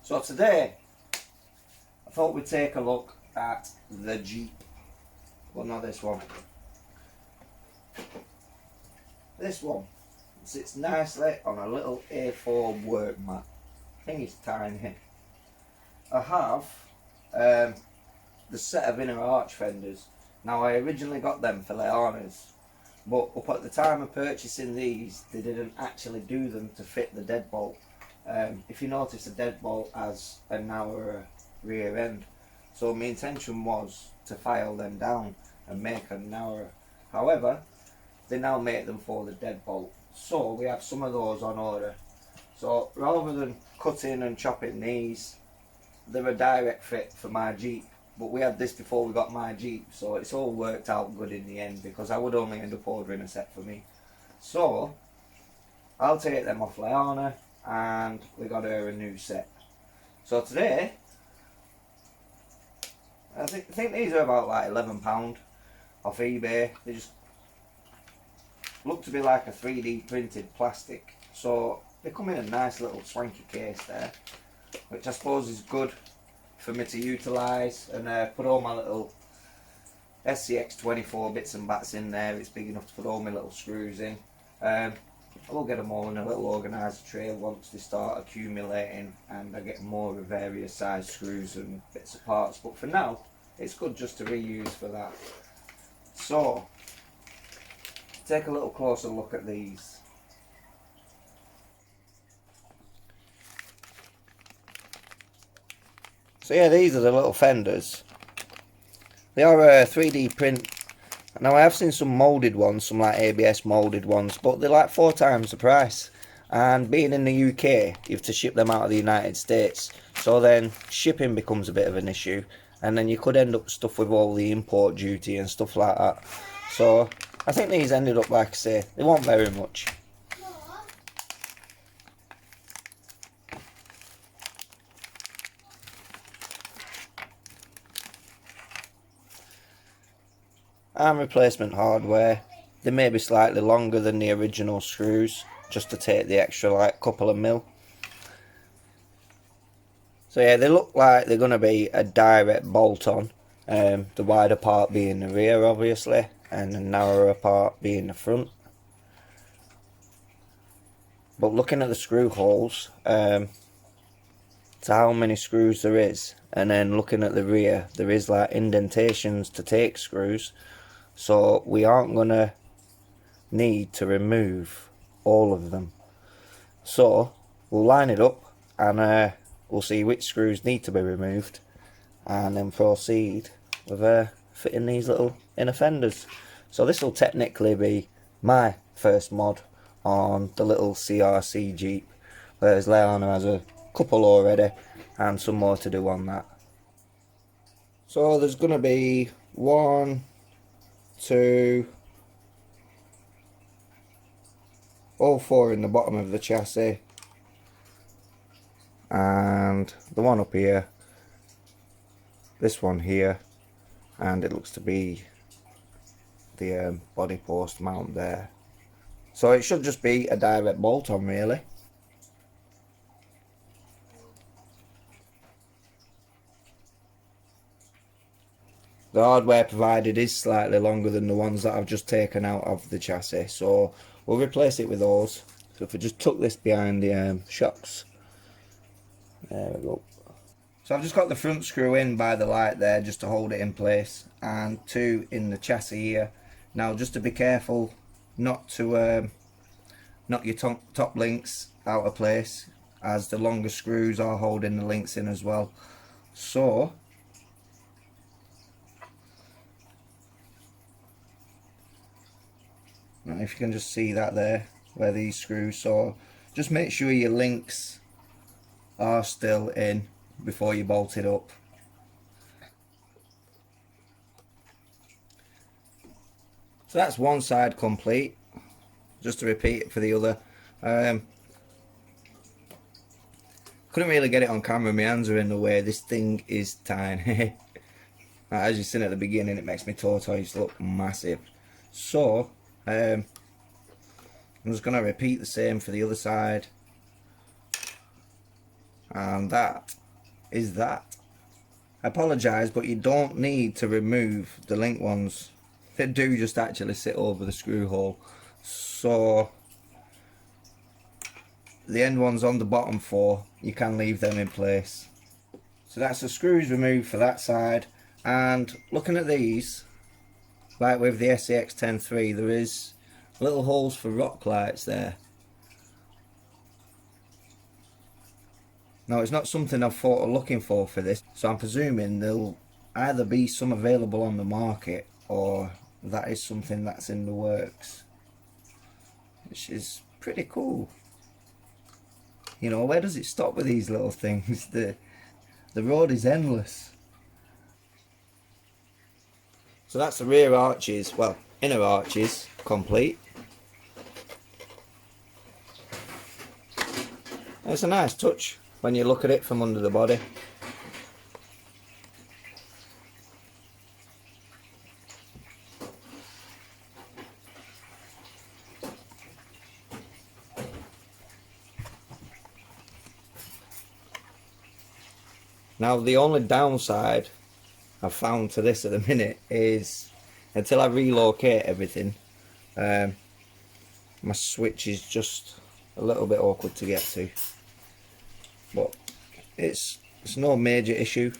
So today I thought we'd take a look at the Jeep. Well, not this one. This one sits nicely on a little A4 work mat. I think it's tiny. I have the set of inner arch fenders. Now I originally got them for leyarnas, but up at the time of purchasing these, they didn't actually do them to fit the deadbolt. If you notice, the deadbolt has a narrower rear end, so my intention was to file them down and make them narrower. However, they now make them for the deadbolt, so we have some of those on order. So rather than cutting and chopping these, they're a direct fit for my Jeep. But we had this before we got my Jeep, so it's all worked out good in the end, because I would only end up ordering a set for me. So I'll take them off Leyarna and we got her a new set. So today, I think these are about like £11 off eBay. They just look to be like a 3D printed plastic, so they come in a nice little swanky case there, which I suppose is good for me to utilise and put all my little Scx24 bits and bats in there. It's big enough to put all my little screws in. I will get them all in a little organiser tray once they start accumulating and I get more of various size screws and bits of parts, but for now it's good just to reuse for that. So take a little closer look at these. So yeah, these are the little fenders. They are a 3D print. Now I have seen some moulded ones, some like ABS moulded ones, but they're like 4 times the price. And being in the UK, you have to ship them out of the United States. So then shipping becomes a bit of an issue. And then you could end up stuff with all the import duty and stuff like that. So I think these ended up, like I say, they weren't very much. And replacement hardware. They may be slightly longer than the original screws, just to take the extra like couple of mil. So yeah, they look like they're going to be a direct bolt on, the wider part being the rear obviously, and the narrower part being the front. But looking at the screw holes, to how many screws there is, and then looking at the rear, there is like indentations to take screws. So we aren't going to need to remove all of them. So we'll line it up and we'll see which screws need to be removed, and then proceed with fitting these little inner fenders. So this will technically be my first mod on the little CRC Jeep, whereas Leyarna has a couple already and some more to do on that. So there's going to be 1, 2, all 4 in the bottom of the chassis, and the one up here, this one here, and it looks to be the body post mount there. So it should just be a direct bolt on really. The hardware provided is slightly longer than the ones that I've just taken out of the chassis, so we'll replace it with those. So if we just tuck this behind the shocks, there we go. So I've just got the front screw in by the light there just to hold it in place, and 2 in the chassis here. Now just to be careful not to knock your top links out of place, as the longer screws are holding the links in as well. So now if you can just see that there, where these screws, so just make sure your links are still in before you bolt it up. So that's one side complete. Just to repeat it for the other. Couldn't really get it on camera, my hands are in the way, this thing is tiny. As you've seen at the beginning, it makes my tortoise look massive. So I'm just going to repeat the same for the other side. And that is that. I apologise, but you don't need to remove the link ones. They do just actually sit over the screw hole. So the end ones on the bottom 4, you can leave them in place. So that's the screws removed for that side. And looking at these, like with the SCX103, there is little holes for rock lights there. Now it's not something I've thought of looking for this, so I'm presuming there'll either be some available on the market or that is something that's in the works, which is pretty cool. You know, where does it stop with these little things? The road is endless. So that's the rear arches, well, inner arches complete. It's a nice touch when you look at it from under the body. Now the only downside I've found to this at the minute is until I relocate everything, my switch is just a little bit awkward to get to. But it's no major issue.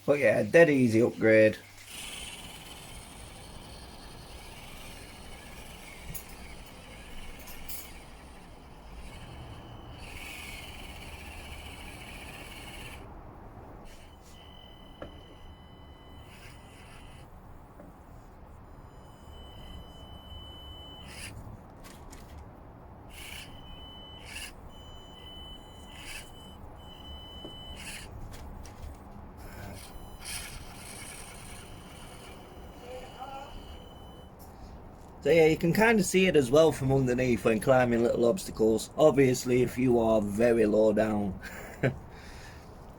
But yeah, dead easy upgrade. So yeah, you can kind of see it as well from underneath when climbing little obstacles. Obviously, if you are very low down.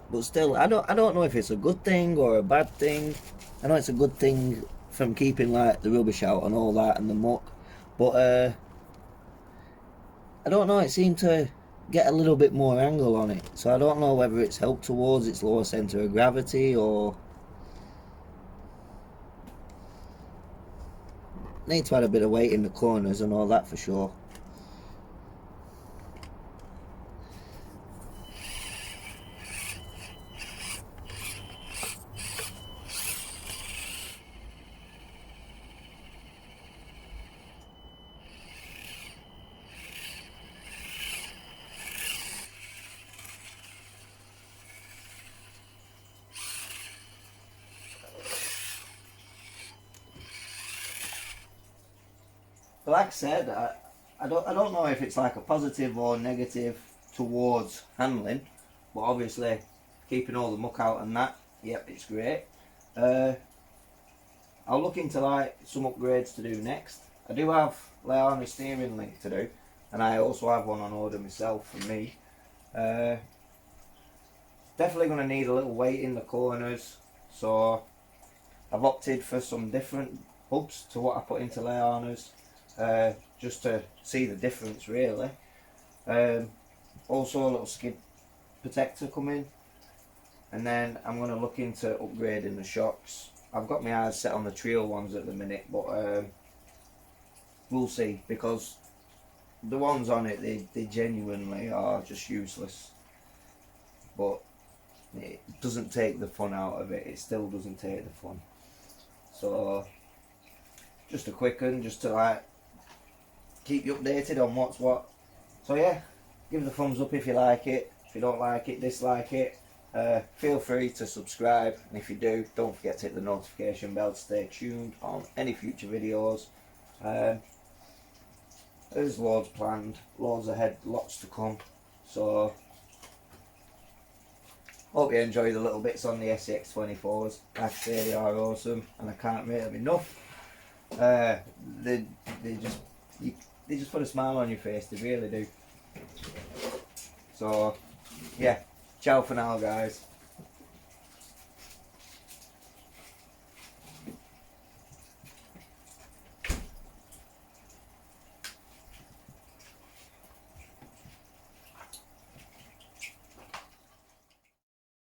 But still, I don't know if it's a good thing or a bad thing. I know it's a good thing from keeping like the rubbish out and all that and the muck. But I don't know, it seemed to get a little bit more angle on it. So I don't know whether it's helped towards its lower centre of gravity or... Need to add a bit of weight in the corners and all that for sure. But like I said, I don't know if it's like a positive or negative towards handling, but obviously keeping all the muck out and that, yep, it's great. I'll look into like some upgrades to do next. I do have leyarna steering link to do, and I also have one on order myself for me. Definitely going to need a little weight in the corners, so I've opted for some different hubs to what I put into leyarnas. Just to see the difference really. Also a little skid protector coming, and then I'm going to look into upgrading the shocks. I've got my eyes set on the trio ones at the minute, but we'll see, because the ones on it, they genuinely are just useless. But it doesn't take the fun out of it, it still doesn't take the fun. So just a quick one, just to like keep you updated on what's what. So yeah, give it a thumbs up if you like it. If you don't like it, dislike it. Feel free to subscribe, and if you do, don't forget to hit the notification bell to stay tuned on any future videos. There's loads planned, loads ahead, lots to come. So hope you enjoy the little bits on the SCX24s. Like I say, they are awesome and I can't rate them enough. they just they just put a smile on your face. They really do. So yeah, ciao for now, guys.